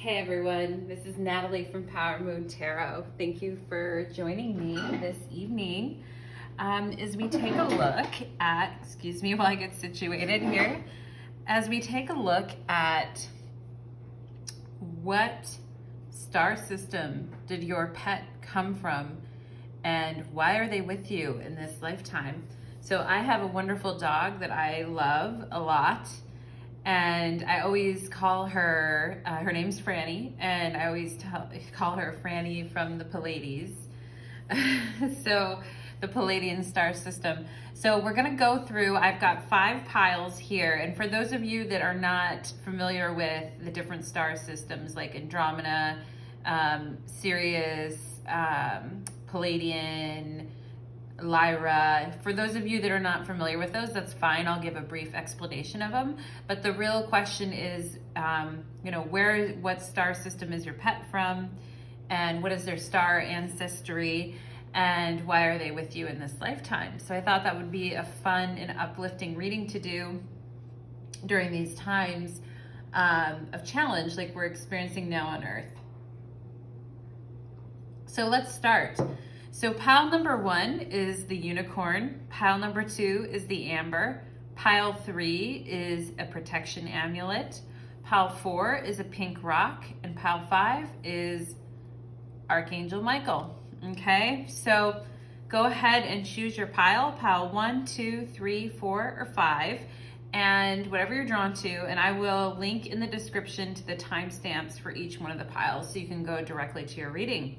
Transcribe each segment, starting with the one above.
Hey everyone, this is Natalie from Power Moon Tarot. Thank you for joining me this evening as we take a look at, excuse me while I get situated here, as we take a look at what star system did your pet come from and why are they with you in this lifetime. So I have a wonderful dog that I love a lot. And I always call her, her name's Franny, and I always call her Franny from the Pleiades. So the Palladian star system. So we're gonna go through, I've got 5 piles here. And for those of you that are not familiar with the different star systems like Andromeda, Sirius, Palladian, Lyra, for those of you that are not familiar with those, that's fine. I'll give a brief explanation of them. But the real question is, what star system is your pet from? And what is their star ancestry? And why are they with you in this lifetime? So I thought that would be a fun and uplifting reading to do during these times of challenge like we're experiencing now on Earth. So let's start. So pile number 1 is the unicorn, pile number 2 is the amber, pile 3 is a protection amulet, pile 4 is a pink rock, and pile 5 is Archangel Michael. Okay, so go ahead and choose your pile 1, 2, 3, 4, or 5, and whatever you're drawn to, and I will link in the description to the timestamps for each one of the piles so you can go directly to your reading.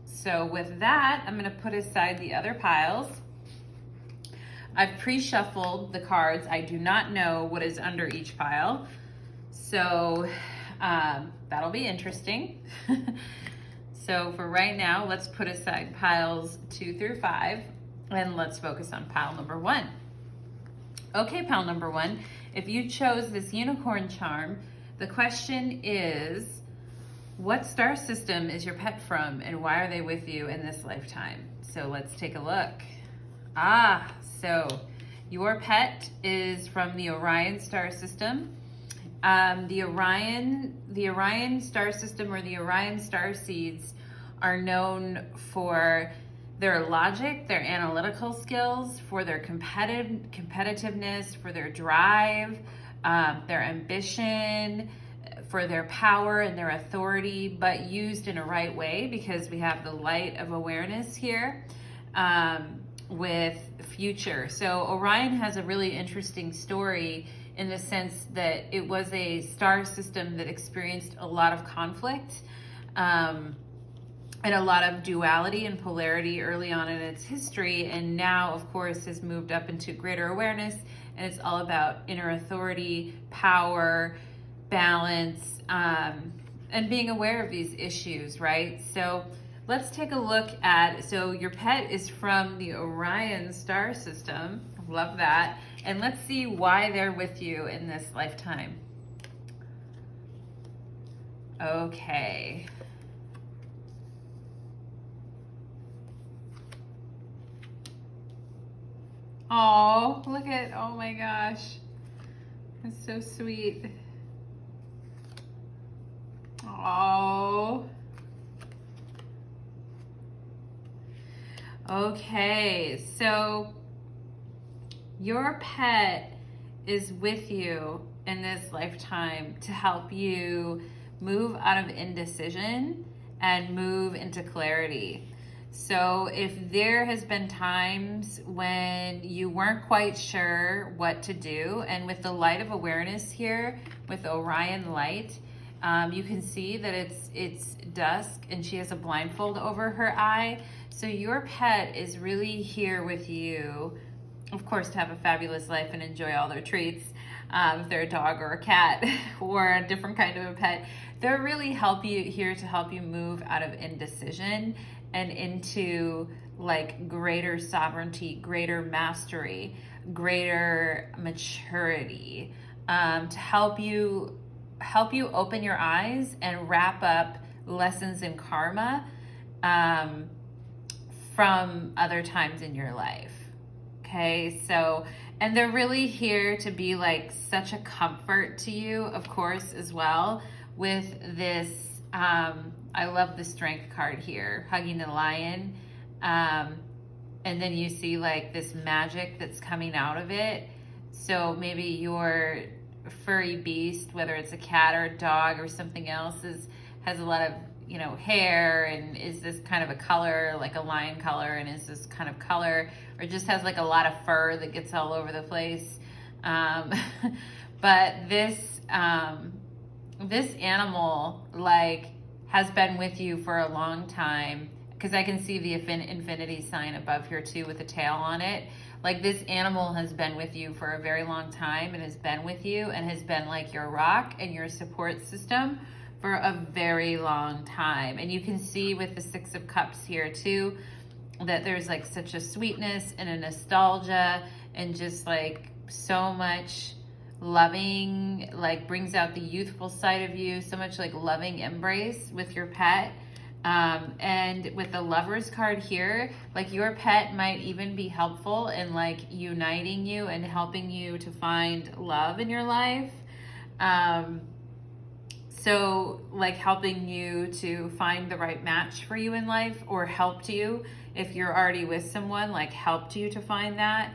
So with that, I'm going to put aside the other piles. I've pre-shuffled the cards. I do not know what is under each pile. So that'll be interesting. So for right now, let's put aside piles 2 through 5 and let's focus on pile number 1. Okay, pile number 1, if you chose this unicorn charm, the question is, what star system is your pet from and why are they with you in this lifetime? So let's take a look. So your pet is from the Orion star system. The Orion star system, or the Orion star seeds, are known for their logic, their analytical skills, for their competitiveness, for their drive, their ambition, for their power and their authority, but used in a right way, because we have the light of awareness here with future. So Orion has a really interesting story in the sense that it was a star system that experienced a lot of conflict and a lot of duality and polarity early on in its history, and now of course has moved up into greater awareness, and it's all about inner authority, power, balance, and being aware of these issues, right? So let's take a look at, so your pet is from the Orion star system. Love that. And let's see why they're with you in this lifetime. Okay. Oh, look at, oh my gosh. That's so sweet. Oh. Okay, so your pet is with you in this lifetime to help you move out of indecision and move into clarity. So if there has been times when you weren't quite sure what to do, and with the light of awareness here, with Orion light, you can see that it's dusk and she has a blindfold over her eye. So your pet is really here with you, of course, to have a fabulous life and enjoy all their treats. If they're a dog or a cat or a different kind of a pet, they're really here to help you move out of indecision and into like greater sovereignty, greater mastery, greater maturity, to help you open your eyes and wrap up lessons in karma from other times in your life. Okay, so, and they're really here to be like such a comfort to you, of course, as well, with this, I love the Strength card here, hugging the lion. And then you see like this magic that's coming out of it. So maybe your furry beast, whether it's a cat or a dog or something else, has a lot of, you know, hair and is this kind of a color, like a lion color, and is this kind of color, or just has like a lot of fur that gets all over the place. But this animal like has been with you for a long time, because I can see the infinity sign above here too with a tail on it. Like this animal has been with you for a very long time and has been with you and has been like your rock and your support system for a very long time. And you can see with the Six of Cups here too, that there's like such a sweetness and a nostalgia and just like so much loving, like brings out the youthful side of you, so much like loving embrace with your pet. And with the Lovers card here, like your pet might even be helpful in like uniting you and helping you to find love in your life. So like helping you to find the right match for you in life, or helped you if you're already with someone, like helped you to find that.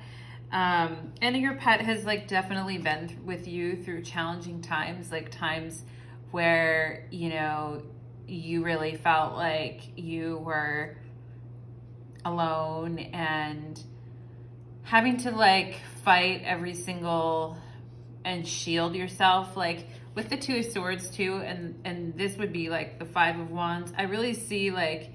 And your pet has like definitely been with you through challenging times, like times where, you know, you really felt like you were alone and having to like fight every single and shield yourself, like with the Two of Swords too, and this would be like the Five of Wands. I really see like,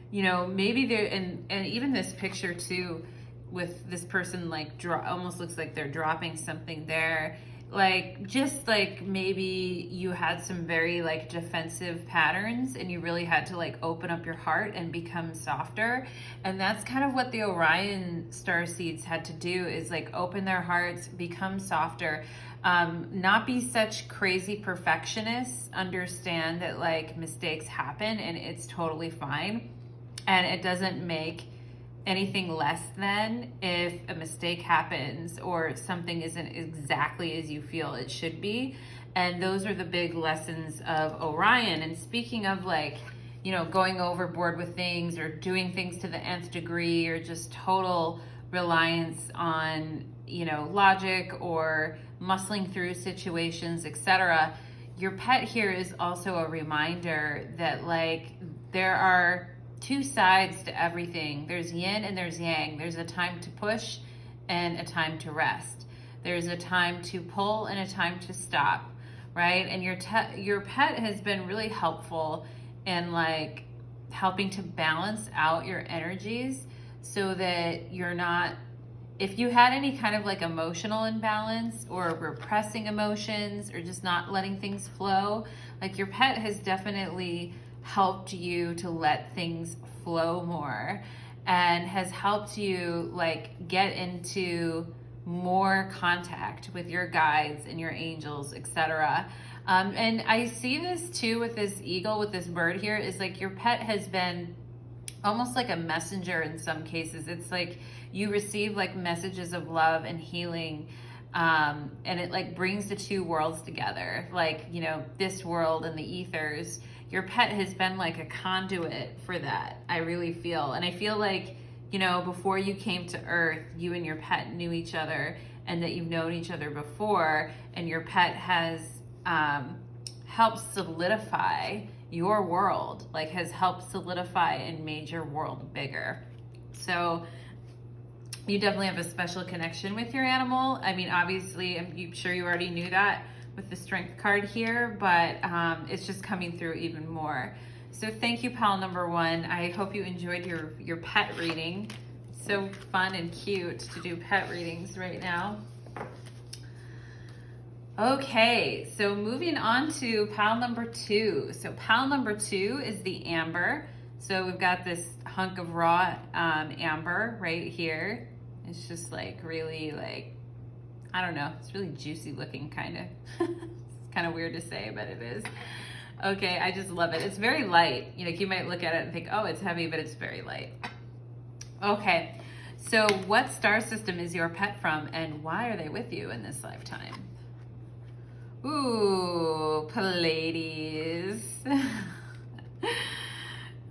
you know, maybe there, and even this picture too, with this person like almost looks like they're dropping something there. Like just like maybe you had some very like defensive patterns and you really had to like open up your heart and become softer. And that's kind of what the Orion star seeds had to do, is like open their hearts, become softer, not be such crazy perfectionists, understand that like mistakes happen and it's totally fine. And it doesn't make anything less than if a mistake happens or something isn't exactly as you feel it should be. And those are the big lessons of Orion. And speaking of like, you know, going overboard with things or doing things to the nth degree, or just total reliance on, you know, logic or muscling through situations, etc. Your pet here is also a reminder that like there are two sides to everything. There's yin and there's yang. There's a time to push and a time to rest. There's a time to pull and a time to stop, right? And your pet has been really helpful in like helping to balance out your energies so that you're not, if you had any kind of like emotional imbalance or repressing emotions or just not letting things flow, like your pet has definitely helped you to let things flow more and has helped you like get into more contact with your guides and your angels, etc. And I see this too with this eagle, with this bird here, is like your pet has been almost like a messenger in some cases. It's like you receive like messages of love and healing, and it like brings the two worlds together, like, you know, this world and the ethers. Your pet has been like a conduit for that, I really feel. And I feel like, you know, before you came to Earth, you and your pet knew each other and that you've known each other before, and your pet has helped solidify your world, like has helped solidify and made your world bigger. So you definitely have a special connection with your animal. I mean, obviously, I'm sure you already knew that with the Strength card here, but it's just coming through even more. So thank you, pal number one. I hope you enjoyed your pet reading. So fun and cute to do pet readings right now. Okay, so moving on to pal number two. So pal number two is the amber. So we've got this hunk of raw amber right here. It's just like really like, I don't know, it's really juicy looking kind of. It's kind of weird to say, but it is. Okay, I just love it. It's very light. You know, you might look at it and think, oh, it's heavy, but it's very light. Okay, so what star system is your pet from and why are they with you in this lifetime? Ooh, Pleiades.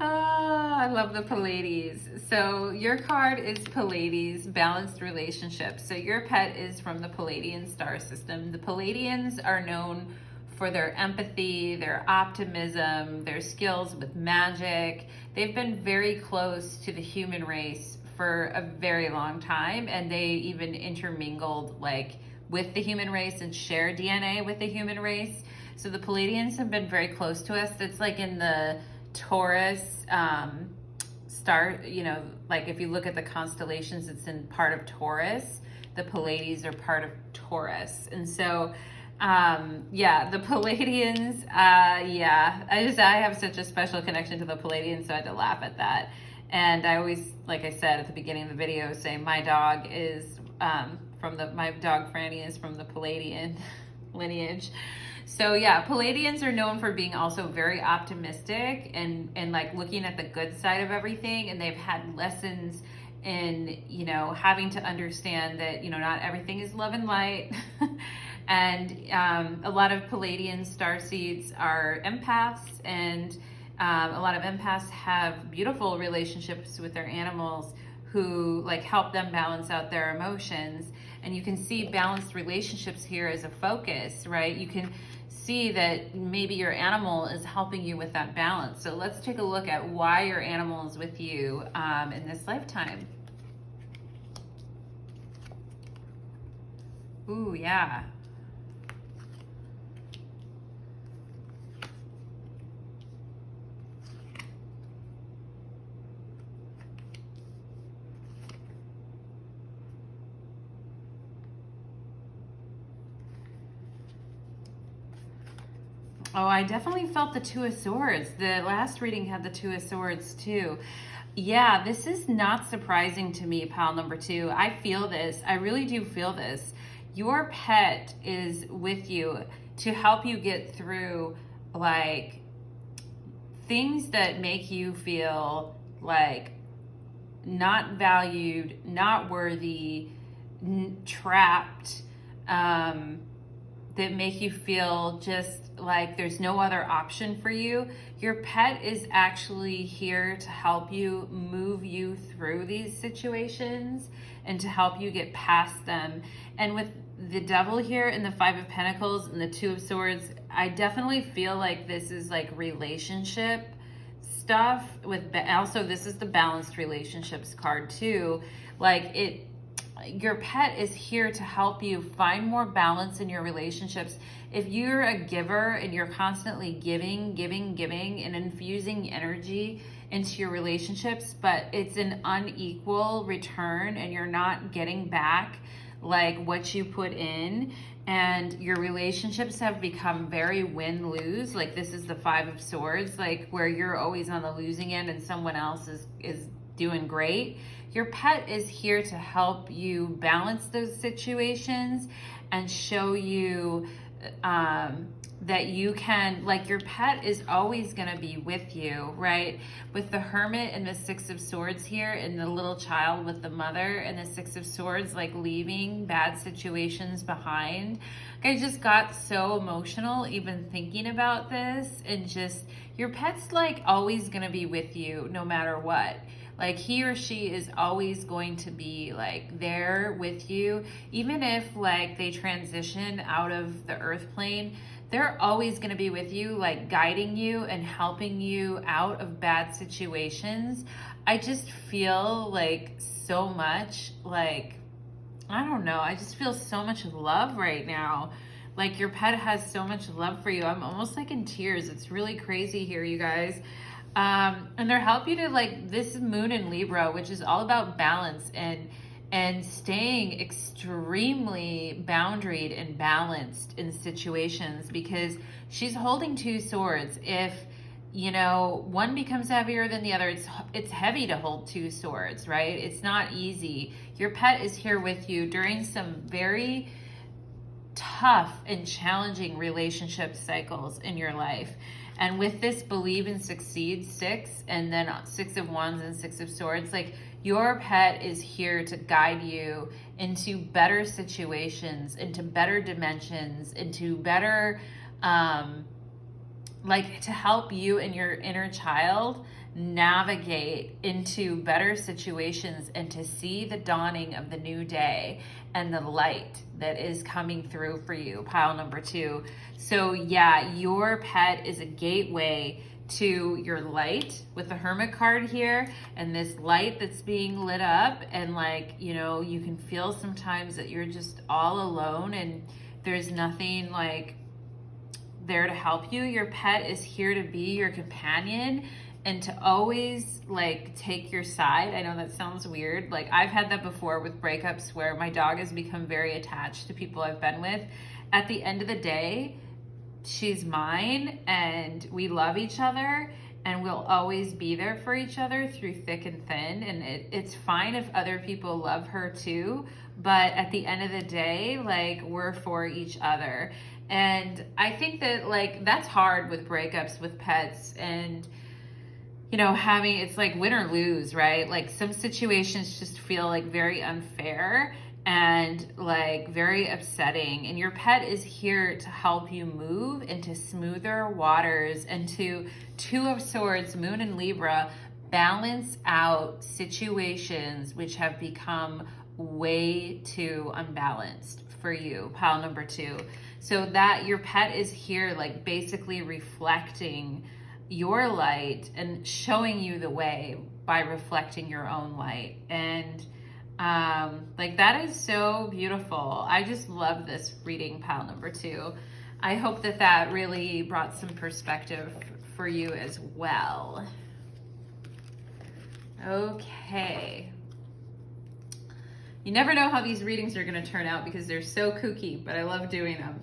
I love the Pleiades. So your card is Pleiades, balanced relationships. So your pet is from the Pleiadian star system. The Pleiadians are known for their empathy, their optimism, their skills with magic. They've been very close to the human race for a very long time, and they even intermingled like with the human race and share DNA with the human race. So the Pleiadians have been very close to us. It's like in the Taurus star, you know, like if you look at the constellations, it's in part of Taurus. The Pleiades are part of Taurus. And so, yeah, the Pleiadians, yeah, I have such a special connection to the Pleiadians, so I had to laugh at that. And I always, like I said at the beginning of the video, say my dog is my dog Franny is from the Pleiadian lineage. So yeah, Pleiadians are known for being also very optimistic and like looking at the good side of everything. And they've had lessons in, you know, having to understand that, you know, not everything is love and light. And a lot of Pleiadian starseeds are empaths, and a lot of empaths have beautiful relationships with their animals who like help them balance out their emotions. And you can see balanced relationships here as a focus, right? You can see that maybe your animal is helping you with that balance. So let's take a look at why your animal is with you in this lifetime. Ooh, yeah. Oh, I definitely felt the Two of Swords. The last reading had the Two of Swords too. Yeah, this is not surprising to me, pile number 2. I feel this. I really do feel this. Your pet is with you to help you get through like things that make you feel like not valued, not worthy, trapped, that make you feel just like there's no other option for you. Your pet is actually here to help you, move you through these situations and to help you get past them. And with the Devil here and the Five of Pentacles and the Two of Swords, I definitely feel like this is like relationship stuff with, also this is the balanced relationships card too. Like your pet is here to help you find more balance in your relationships. If you're a giver and you're constantly giving and infusing energy into your relationships, but it's an unequal return and you're not getting back like what you put in, and your relationships have become very win-lose, like this is the Five of Swords, like where you're always on the losing end and someone else is doing great. Your pet is here to help you balance those situations and show you that you can, like your pet is always going to be with you, right? With the Hermit and the Six of Swords here and the little child with the mother and the Six of Swords, like leaving bad situations behind. I just got so emotional even thinking about this, and just your pet's like always going to be with you no matter what. Like he or she is always going to be like there with you, even if like they transition out of the earth plane, they're always going to be with you, like guiding you and helping you out of bad situations. I just feel like so much, like, I don't know, I just feel so much love right now. Like your pet has so much love for you. I'm almost like in tears. It's really crazy here, you guys. And they're helping you to, like, this moon in Libra, which is all about balance and staying extremely boundaried and balanced in situations, because she's holding two swords. If, you know, one becomes heavier than the other, it's heavy to hold two swords, right? It's not easy. Your pet is here with you during some very tough and challenging relationship cycles in your life. And with this Believe and Succeed 6, and then Six of Wands and Six of Swords, like Your pet is here to guide you into better situations, into better dimensions, into better, like to help you and your inner child navigate into better situations and to see the dawning of the new day and the light that is coming through for you, pile number 2. So yeah, your pet is a gateway to your light with the Hermit card here, and this light that's being lit up, and like, you know, you can feel sometimes that you're just all alone and there's nothing like there to help you. Your pet is here to be your companion and to always like take your side. I know that sounds weird. Like I've had that before with breakups where my dog has become very attached to people I've been with. At the end of the day, she's mine and we love each other and we'll always be there for each other through thick and thin. And it's fine if other people love her too, but at the end of the day, like we're for each other. And I think that like that's hard with breakups with pets, and you know, having, it's like win or lose, right? Like some situations just feel like very unfair and like very upsetting, and your pet is here to help you move into smoother waters and to Two of Swords, Moon and Libra, balance out situations which have become way too unbalanced for you, pile number 2. So that your pet is here like basically reflecting your light and showing you the way by reflecting your own light. And like that is so beautiful. I just love this reading, pile number 2. I hope that that really brought some perspective for you as well. Okay. You never know how these readings are going to turn out because they're so kooky, but I love doing them.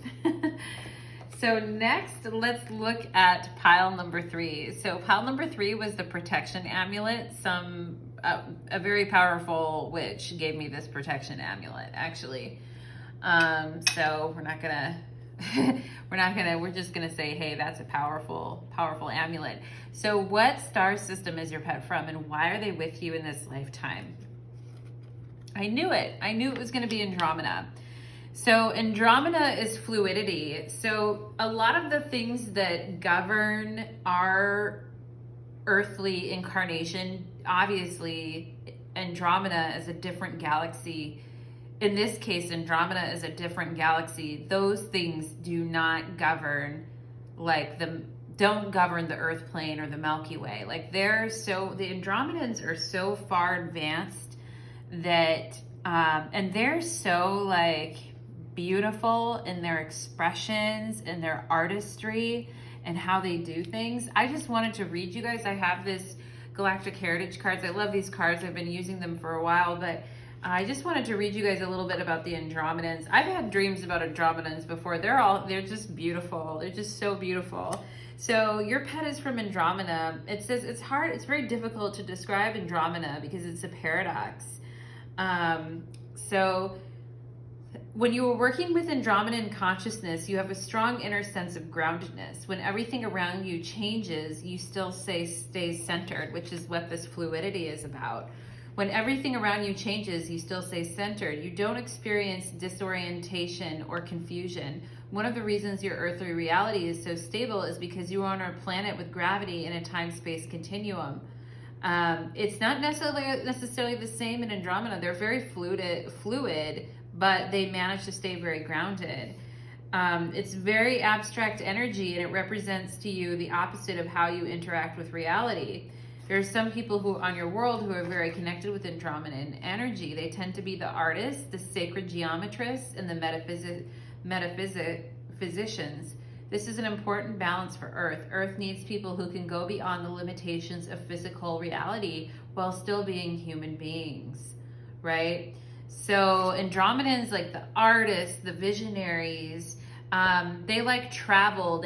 So next, let's look at pile number 3. So pile number 3 was the protection amulet. A very powerful witch gave me this protection amulet, actually. So we're just gonna say, hey, that's a powerful amulet. So what star system is your pet from, and why are they with you in this lifetime? I knew it. I knew it was going to be Andromeda. So Andromeda is fluidity. So a lot of the things that govern our earthly incarnation, obviously Andromeda is a different galaxy. In this case, Andromeda is a different galaxy. Those things do not govern don't govern the Earth plane or the Milky Way. Like the Andromedans are so far advanced that and they're so like beautiful in their expressions and their artistry and how they do things. I just wanted to read you guys. I have this Galactic Heritage cards. I love these cards. I've been using them for a while, but I just wanted to read you guys a little bit about the Andromedans. I've had dreams about Andromedans before. They're just beautiful. They're just so beautiful. So your pet is from Andromeda. It says it's very difficult to describe Andromeda because it's a paradox. So when you are working with Andromedan consciousness, you have a strong inner sense of groundedness. When everything around you changes, you still stay centered, which is what this fluidity is about. When everything around you changes, you still stay centered. You don't experience disorientation or confusion. One of the reasons your earthly reality is so stable is because you are on a planet with gravity in a time-space continuum. It's not necessarily the same in Andromeda. They're very fluid, but they manage to stay very grounded. It's very abstract energy, and it represents to you the opposite of how you interact with reality. There are some people who on your world who are very connected with Andromedan energy. They tend to be the artists, the sacred geometrists, and the metaphysicians. This is an important balance for Earth. Earth needs people who can go beyond the limitations of physical reality while still being human beings, right? So Andromedans, like the artists, the visionaries, they like travel.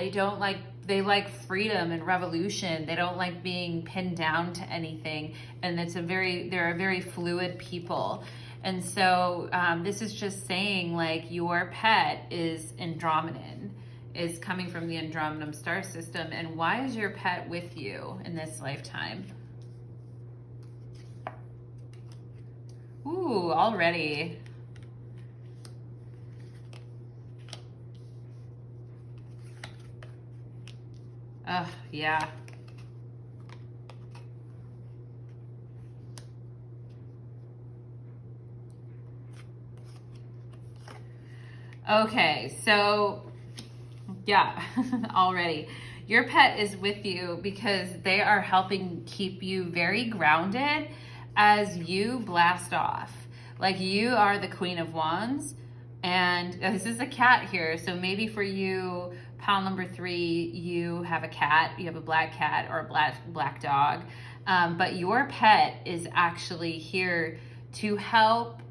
They like freedom and revolution. They don't like being pinned down to anything. And they're a very fluid people. And so this is just saying like your pet is Andromedan, is coming from the Andromeda star system. And why is your pet with you in this lifetime? Ooh, already. Yeah. Okay, so yeah, already. Your pet is with you because they are helping keep you very grounded as you blast off. Like you are the Queen of Wands, and this is a cat here. So maybe for you, pile number 3, you have a cat, you have a black cat or a black dog, but your pet is actually here to help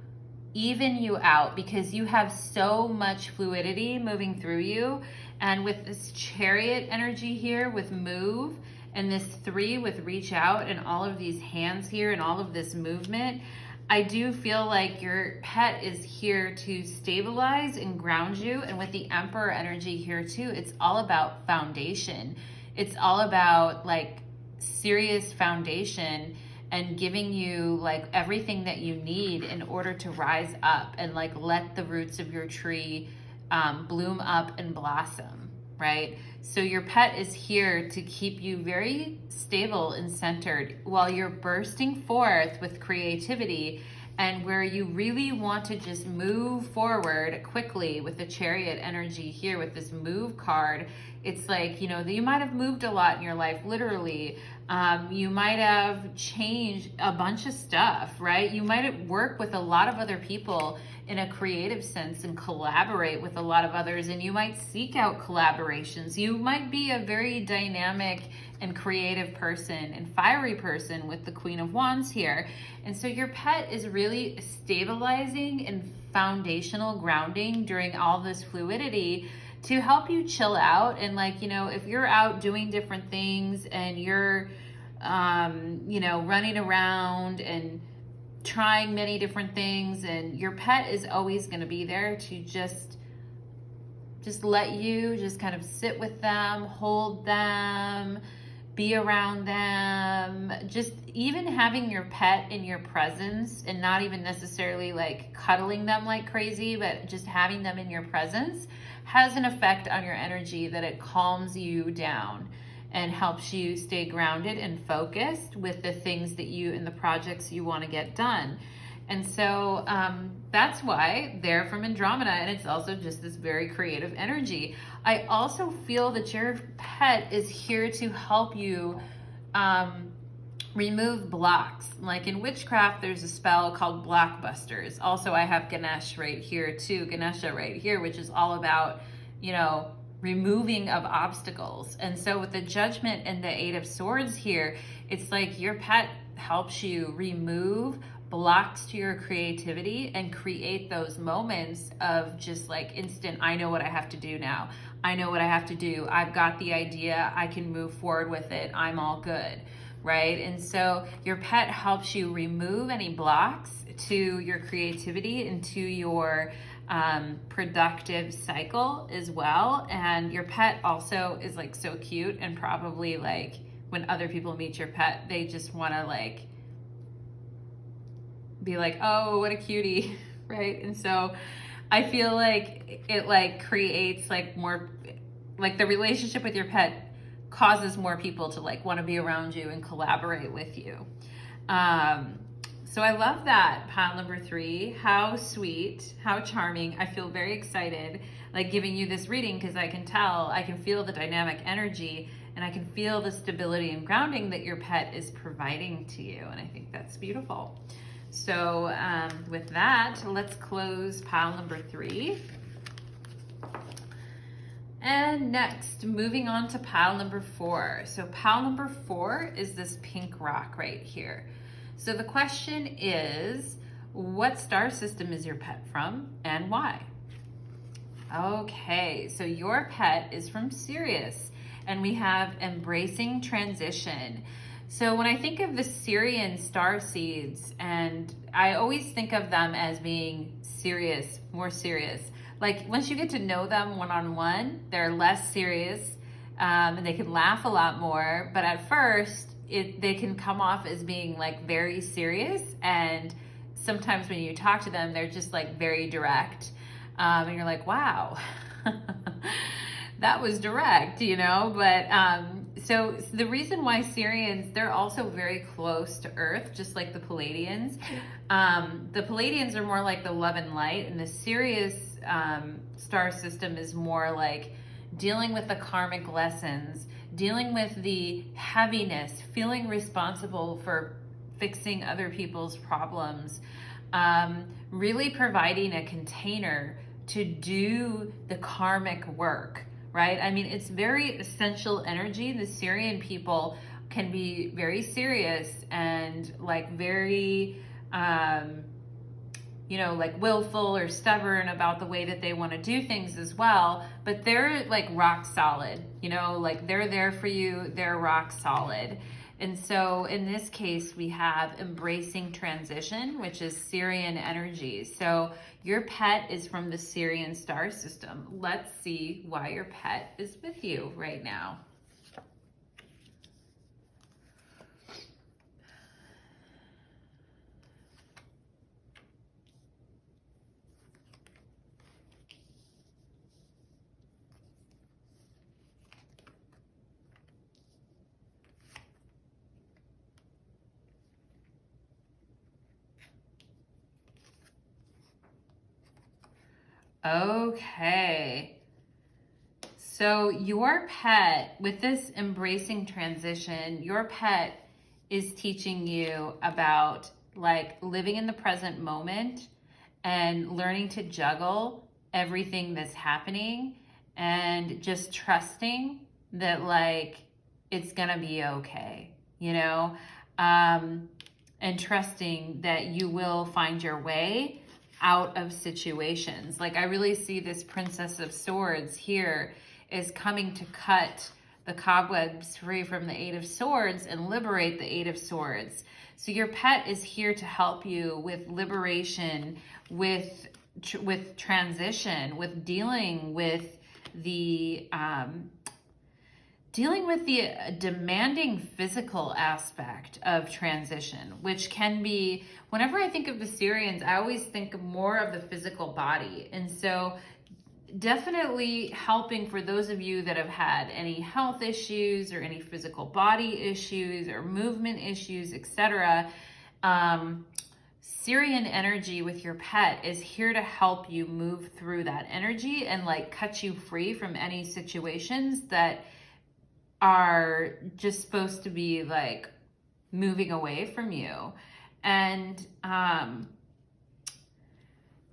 even you out because you have so much fluidity moving through you. And with this Chariot energy here with move, and this 3 with reach out, and all of these hands here and all of this movement, I do feel like your pet is here to stabilize and ground you. And with the Emperor energy here too, it's all about foundation. It's all about like serious foundation and giving you like everything that you need in order to rise up and like let the roots of your tree bloom up and blossom, right? So your pet is here to keep you very stable and centered while you're bursting forth with creativity, and where you really want to just move forward quickly with the Chariot energy here with this move card. It's like, you know, you might have moved a lot in your life, literally. You might have changed a bunch of stuff, right? You might work with a lot of other people in a creative sense and collaborate with a lot of others, and you might seek out collaborations. You might be a very dynamic and creative person and fiery person with the Queen of Wands here. And so your pet is really stabilizing and foundational grounding during all this fluidity to help you chill out. And like, you know, if you're out doing different things and you're, you know, running around and trying many different things, and your pet is always going to be there to just let you just kind of sit with them, hold them, be around them. Just even having your pet in your presence, and not even necessarily like cuddling them like crazy, but just having them in your presence has an effect on your energy, that it calms you down and helps you stay grounded and focused with the things that you and the projects you want to get done. And so that's why they're from Andromeda, and it's also just this very creative energy. I also feel that your pet is here to help you remove blocks. Like in witchcraft, there's a spell called Blockbusters. Also, I have Ganesh right here too, Ganesha right here, which is all about, you know, removing of obstacles. And so with the Judgment and the 8 of Swords here, it's like your pet helps you remove blocks to your creativity and create those moments of just like instant, I know what I have to do now. I know what I have to do. I've got the idea. I can move forward with it. I'm all good, right? And so your pet helps you remove any blocks to your creativity and to your productive cycle as well. And your pet also is like so cute, and probably like when other people meet your pet, they just want to like be like, oh, what a cutie, right? And so I feel like it like creates like more, like the relationship with your pet causes more people to like want to be around you and collaborate with you. So I love that, pile number 3. How sweet, how charming. I feel very excited like giving you this reading, because I can tell, I can feel the dynamic energy, and I can feel the stability and grounding that your pet is providing to you. And I think that's beautiful. So with that, let's close pile number 3. And next, moving on to pile number 4. So pile number 4 is this pink rock right here. So the question is, what star system is your pet from and why? Okay, so your pet is from Sirius, and we have embracing transition. So when I think of the Sirian star seeds, and I always think of them as being serious, more serious. Like once you get to know them one-on-one, they're less serious, and they can laugh a lot more. But at first, they can come off as being like very serious and sometimes when you talk to them, they're just like very direct. And you're like, wow, that was direct, you know? But so the reason why Sirians, they're also very close to Earth, just like the Palladians. The Palladians are more like the love and light, and the Sirius star system is more like dealing with the karmic lessons, dealing with the heaviness, feeling responsible for fixing other people's problems, really providing a container to do the karmic work, right? I mean, it's very essential energy. The Syrian people can be very serious and like very, you know, like willful or stubborn about the way that they want to do things as well, but they're like rock solid, you know, like they're there for you, they're rock solid. And so in this case, we have embracing transition, which is Syrian energy. So your pet is from the Syrian star system. Let's see why your pet is with you right now. Okay. So your pet, with this embracing transition, your pet is teaching you about like living in the present moment and learning to juggle everything that's happening and just trusting that like it's gonna be okay, you know? And trusting that you will find your way out of situations. Like I really see this Princess of Swords here is coming to cut the cobwebs free from the Eight of Swords and liberate the Eight of Swords. So your pet is here to help you with liberation, with transition, with dealing with the demanding physical aspect of transition, which can be, whenever I think of the Syrians, I always think more of the physical body. And so definitely helping for those of you that have had any health issues or any physical body issues or movement issues, etc. Syrian energy with your pet is here to help you move through that energy and like cut you free from any situations that are just supposed to be like moving away from you. And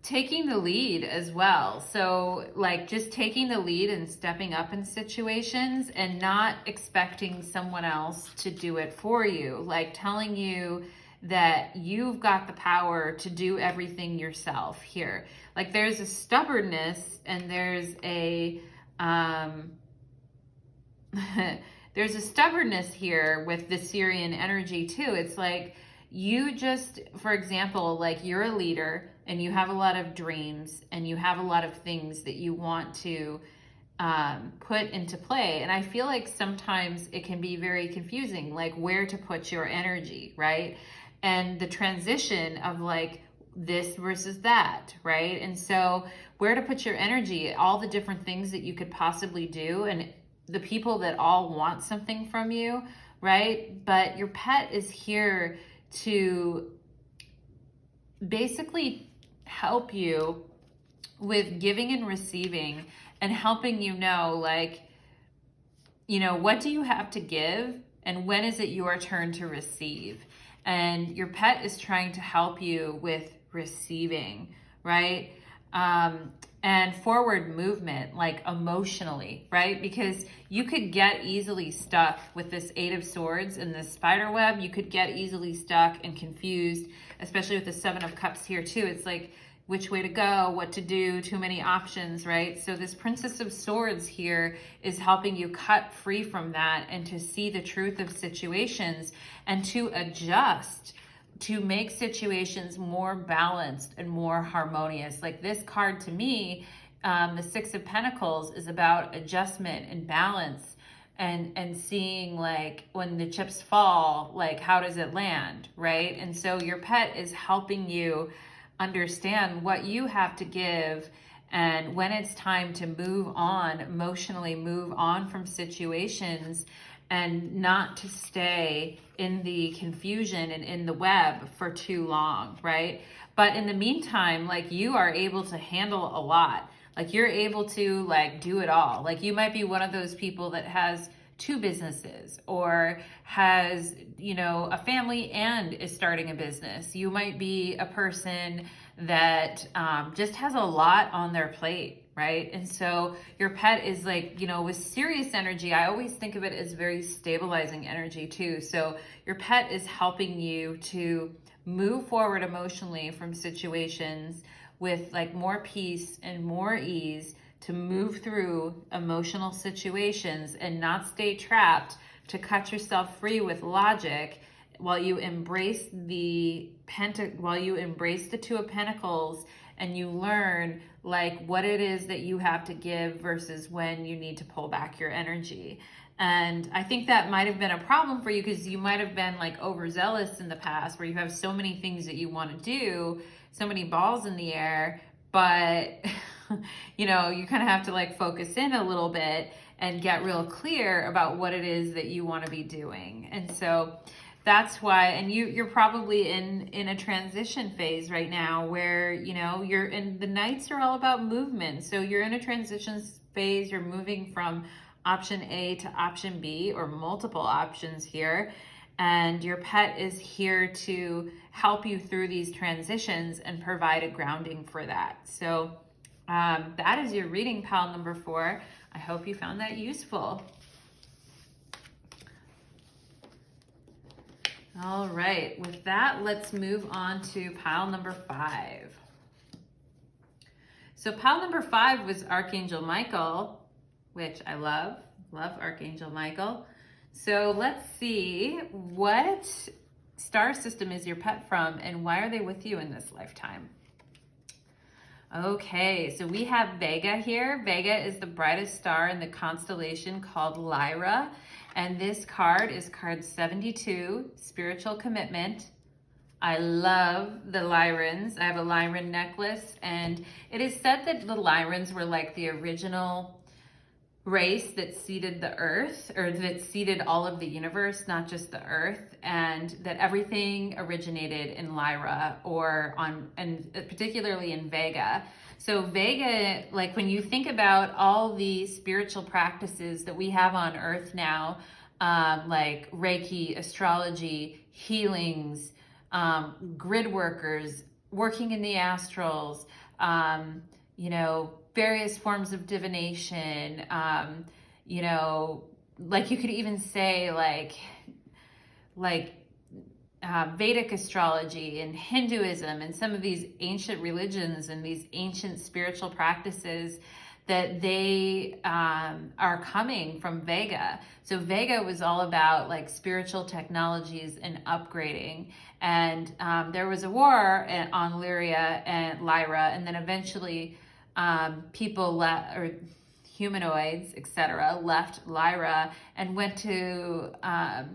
taking the lead as well. So like just taking the lead and stepping up in situations and not expecting someone else to do it for you. Like telling you that you've got the power to do everything yourself here. Like there's a stubbornness and there's a there's a stubbornness here with the Syrian energy too. It's like you just, for example, like you're a leader and you have a lot of dreams and you have a lot of things that you want to put into play. And I feel like sometimes it can be very confusing, like where to put your energy, right? And the transition of like this versus that, right? And so where to put your energy, all the different things that you could possibly do, and the people that all want something from you, right? But your pet is here to basically help you with giving and receiving and helping you know, like, you know, what do you have to give and when is it your turn to receive? And your pet is trying to help you with receiving, right? And forward movement, like emotionally, right? Because you could get easily stuck with this Eight of Swords and this spider web. You could get easily stuck and confused, especially with the Seven of Cups here too. It's like, which way to go, what to do, too many options, right? So this Princess of Swords here is helping you cut free from that and to see the truth of situations and to adjust, to make situations more balanced and more harmonious. Like this card to me, the Six of Pentacles, is about adjustment and balance and seeing like when the chips fall, like how does it land, right? And so your pet is helping you understand what you have to give and when it's time to move on, emotionally move on from situations and not to stay in the confusion and in the web for too long, right? But in the meantime, like you are able to handle a lot. Like you're able to like do it all. Like you might be one of those people that has 2 businesses or has, you know, a family and is starting a business. You might be a person that just has a lot on their plate, right? And so your pet is like, you know, with serious energy, I always think of it as very stabilizing energy too. So your pet is helping you to move forward emotionally from situations with like more peace and more ease, to move through emotional situations and not stay trapped, to cut yourself free with logic while you embrace the 2 of Pentacles and you learn like what it is that you have to give versus when you need to pull back your energy. And I think that might have been a problem for you because you might have been like overzealous in the past where you have so many things that you want to do, so many balls in the air, but you know, you kind of have to like focus in a little bit and get real clear about what it is that you want to be doing. And so that's why, and you're probably in a transition phase right now where, you know, the nights are all about movement. So you're in a transition phase, you're moving from option A to option B or multiple options here. And your pet is here to help you through these transitions and provide a grounding for that. So that is your reading, pile number 4. I hope you found that useful. All right, with that, let's move on to pile number 5. So pile number 5 was Archangel Michael, which I love Archangel Michael. So let's see, what star system is your pet from and why are they with you in this lifetime? Okay, so we have Vega here. Vega is the brightest star in the constellation called Lyra. And this card is card 72, Spiritual Commitment. I love the Lyrans. I have a Lyran necklace, and it is said that the Lyrans were like the original race that seeded the earth, or that seeded all of the universe, not just the earth, and that everything originated in Lyra and particularly in Vega. So Vega, like when you think about all the spiritual practices that we have on earth now, like Reiki, astrology, healings, grid workers, working in the astrals, you know, various forms of divination, you know, like you could even say like Vedic astrology and Hinduism and some of these ancient religions and these ancient spiritual practices, that they are coming from Vega. So Vega was all about like spiritual technologies and upgrading. And there was a war on Lyra, and then eventually people or humanoids, etc., left Lyra and went to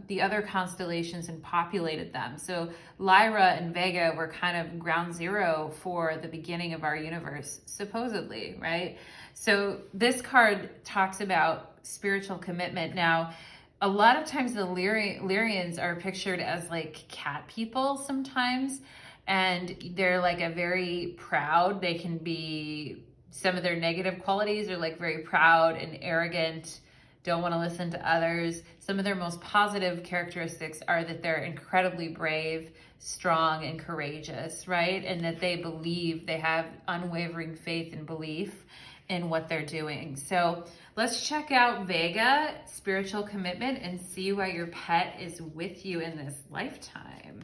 the other constellations and populated them. So Lyra and Vega were kind of ground zero for the beginning of our universe, supposedly, right? So this card talks about spiritual commitment. Now, a lot of times the Lyrians are pictured as like cat people sometimes, and they're like a very proud, they can be, some of their negative qualities are like very proud and arrogant, don't want to listen to others. Some of their most positive characteristics are that they're incredibly brave, strong, and courageous, right? And that they believe, they have unwavering faith and belief in what they're doing. So let's check out Vega, spiritual commitment, and see why your pet is with you in this lifetime.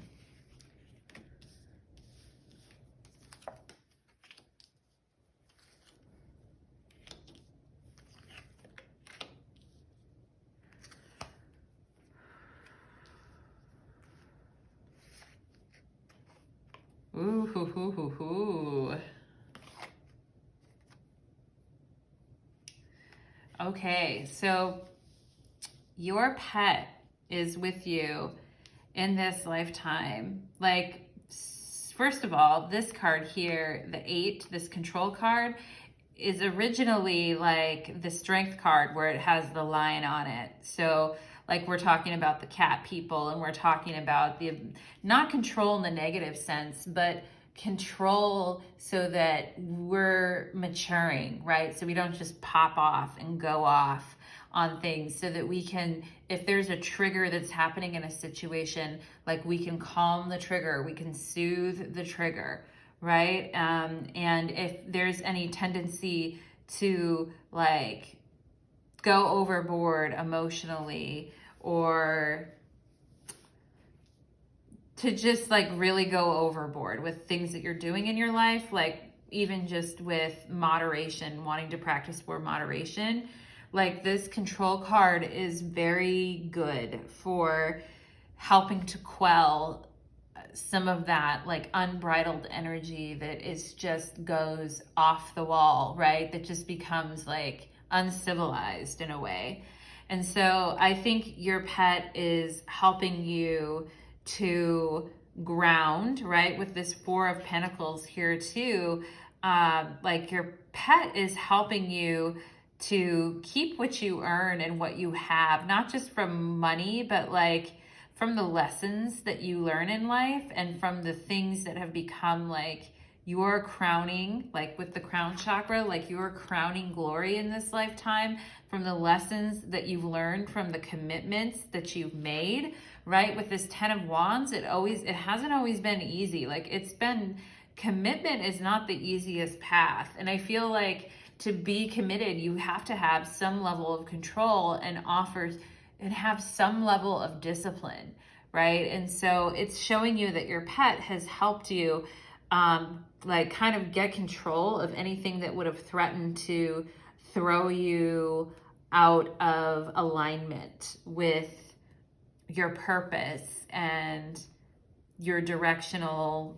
Ooh, hoo, hoo, hoo, hoo. Okay, so your pet is with you in this lifetime. Like, first of all, this card here, the 8, this control card, is originally like the strength card where it has the lion on it. So like we're talking about the cat people, and we're talking about the, not control in the negative sense, but control so that we're maturing, right? So we don't just pop off and go off on things, so that we can, if there's a trigger that's happening in a situation, like we can calm the trigger, we can soothe the trigger, right? And if there's any tendency to like go overboard emotionally, or to just like really go overboard with things that you're doing in your life, like even just with moderation, wanting to practice more moderation, like this control card is very good for helping to quell some of that like unbridled energy that is just goes off the wall, right? That just becomes like uncivilized in a way. And so I think your pet is helping you to ground, right? With this 4 of Pentacles here too, like your pet is helping you to keep what you earn and what you have, not just from money, but like from the lessons that you learn in life, and from the things that have become like your crowning, like with the crown chakra, like your crowning glory in this lifetime, from the lessons that you've learned, from the commitments that you've made, right? With this 10 of Wands, it hasn't always been easy. Like commitment is not the easiest path. And I feel like to be committed, you have to have some level of control and have some level of discipline, right? And so it's showing you that your pet has helped you like kind of get control of anything that would have threatened to throw you out of alignment with your purpose and your directional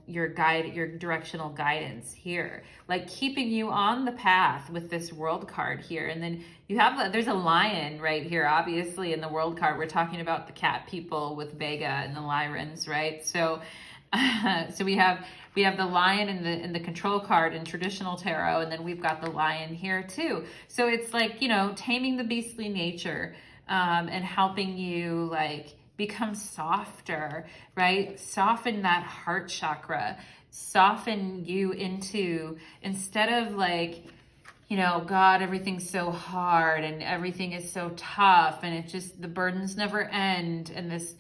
guidance here, like keeping you on the path with this World card here. And then you have there's a lion right here, obviously in the World card. We're talking about the cat people with Vega and the Lyrans, right? So so we have the lion in the control card in traditional tarot, and then we've got the lion here too. So it's like, you know, taming the beastly nature, and helping you like become softer, right? Soften that heart chakra, soften you into, instead of like, you know, God, everything's so hard and everything is so tough and it just, the burdens never end and this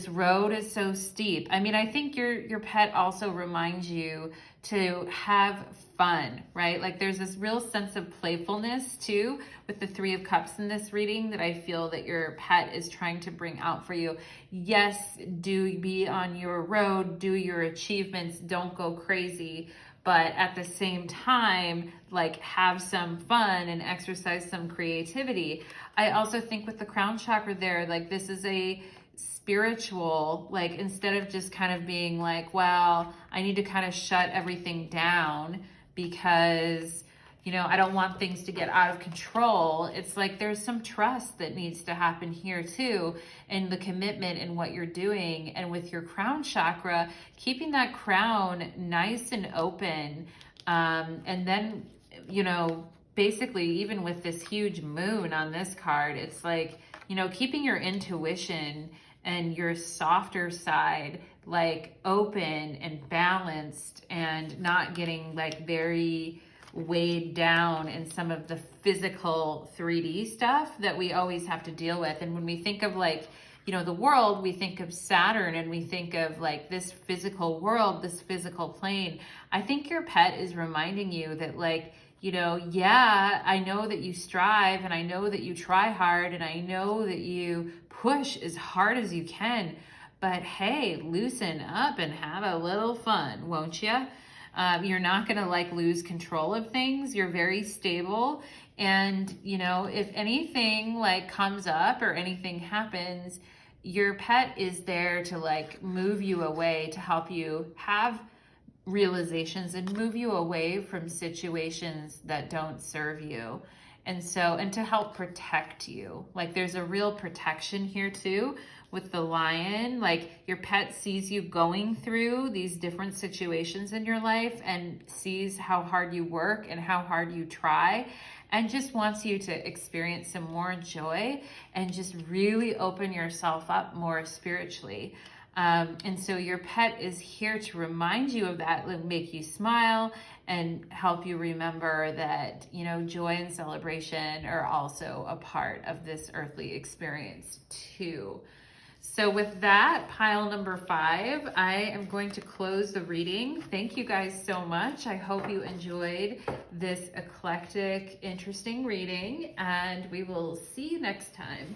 road is so steep. I mean, I think your pet also reminds you to have fun, right? Like there's this real sense of playfulness too with the 3 of Cups in this reading that I feel that your pet is trying to bring out for you. Yes, do be on your road, do your achievements, don't go crazy, but at the same time, like have some fun and exercise some creativity. I also think with the crown chakra there, like this is a spiritual, like instead of just kind of being like, well, I need to kind of shut everything down because, you know, I don't want things to get out of control. It's like there's some trust that needs to happen here too, and the commitment in what you're doing. And with your crown chakra, keeping that crown nice and open, and then, you know, basically even with this huge moon on this card, it's like, you know, keeping your intuition and your softer side like open and balanced, and not getting like very weighed down in some of the physical 3D stuff that we always have to deal with. And when we think of like, you know, the world, we think of Saturn and we think of like this physical world, this physical plane. I think your pet is reminding you that like, you know, yeah, I know that you strive and I know that you try hard and I know that you push as hard as you can, but hey, loosen up and have a little fun, won't you? You're not going to like lose control of things. You're very stable. And, you know, if anything like comes up or anything happens, your pet is there to like move you away, to help you have realizations and move you away from situations that don't serve you. And to help protect you. Like there's a real protection here too with the lion. Like your pet sees you going through these different situations in your life and sees how hard you work and how hard you try, and just wants you to experience some more joy and just really open yourself up more spiritually. And so your pet is here to remind you of that, like make you smile and help you remember that, you know, joy and celebration are also a part of this earthly experience too. So with that, pile number 5, I am going to close the reading. Thank you guys so much. I hope you enjoyed this eclectic, interesting reading, and we will see you next time.